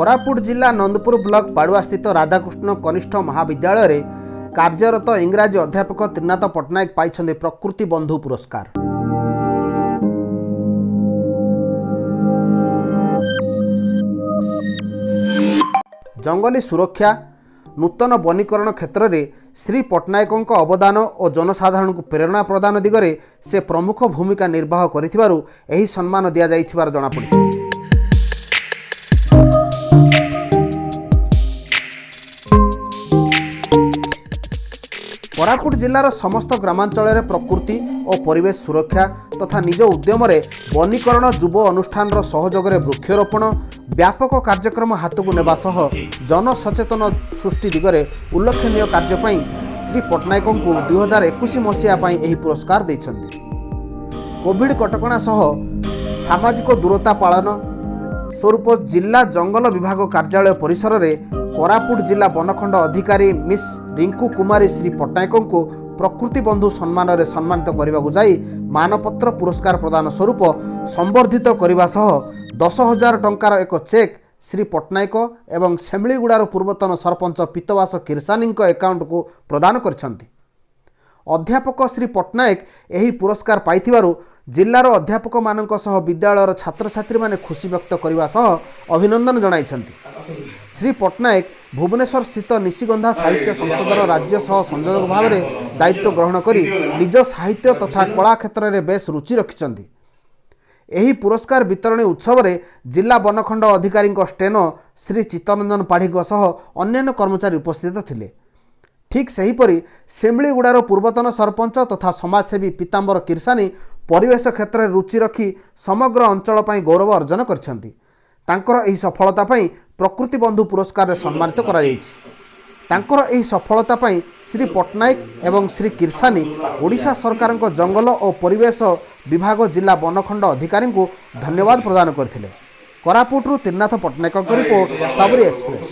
कोरापुट जिला नंदपुर ब्लॉक पाड़ुआ स्थित राधाकृष्ण कनिष्ठ महाविद्यालय कार्यरत इंग्राजी अध्यापक त्रिनाथ पट्टनायक पाइछन्ते प्रकृति बंधु पुरस्कार। जंगली सुरक्षा नूतन वनीकरण क्षेत्र में श्री पट्टनायक अवदान और जनसाधारण को प्रेरणा प्रदान दिगरे से प्रमुख भूमिका निर्वाह करिथिबारु एही सम्मान दिया जाइथिबार जणापड़ी। कोरापुट जिलार समस्त ग्रामांचल प्रकृति और परिवेश सुरक्षा तथा निज उद्यम वनीकरण युव अनुष्ठान सहयोग वृक्षरोपण व्यापक कार्यक्रम हाथ को नेबा सह जनसचेतन सृष्टि दिगरे उल्लेखनीय कार्य श्री पट्टनायक को 2021 मसीहा यह पुरस्कार देइछन्ति। कोविड कटकणा सह सामाजिक दूरता पालन स्वरूप जिला जंगल विभाग कार्यालय परिसर में कोरापुट जिला वनखंड अधिकारी मिस रिंकू कुमारी श्री पट्टनायक को प्रकृति बंधु सम्मान में सम्मानित करने जाई मानपत्र पुरस्कार प्रदान स्वरूप संबर्धित करने सह 10,000 टंकार एक चेक श्री पट्टनायक एवं सेमलीगुड़ार पूर्वतन सरपंच पीतवास किरसानी एकाउंट को प्रदान करिसेंति। अध्यापक श्री पट्टनायक यही पुरस्कार पाइथिबारु जिलार अध्यापक मानक सह विद्यालयर छात्र छात्री माने खुशी व्यक्त करने सह अभिनंदन जणाइछन्ति। श्री पट्टनायक भुवनेश्वर स्थित निशिगंधा साहित्य संसदर राज्य सह संयोजक भाव में दायित्व ग्रहण करी निज साहित्य तथा कला क्षेत्र में बेस रुचि रखिछन्ति। एही पुरस्कार वितरणी उत्सव में जिला वनखंड अधिकारी स्टेनो श्री चित्तरंजन पाढ़ीक सह अन्य कर्मचारी उपस्थित थिले। ठीक सेहीपरि सेमलीगुड़ार पूर्वतन सरपंच तथा समाजसेवी पीतांबर किरसानी परिवेश क्षेत्र में रुचि रखी समग्र अंचल पर गौरव अर्जन करछन्ति। तांकर एही सफलता पई प्रकृति बंधु पुरस्कार रे सम्मानित करा जायछि। तांकर एही सफलता पई श्री पट्टनायक एवं श्री किरसानी ओडिशा सरकार जंगल और परिवेश विभाग जिला वनखंड अधिकारी को धन्यवाद प्रदान करथिले। कोरापुटरू त्रिनाथ पट्टनायक रिपोर्ट सबरी एक्सप्रेस।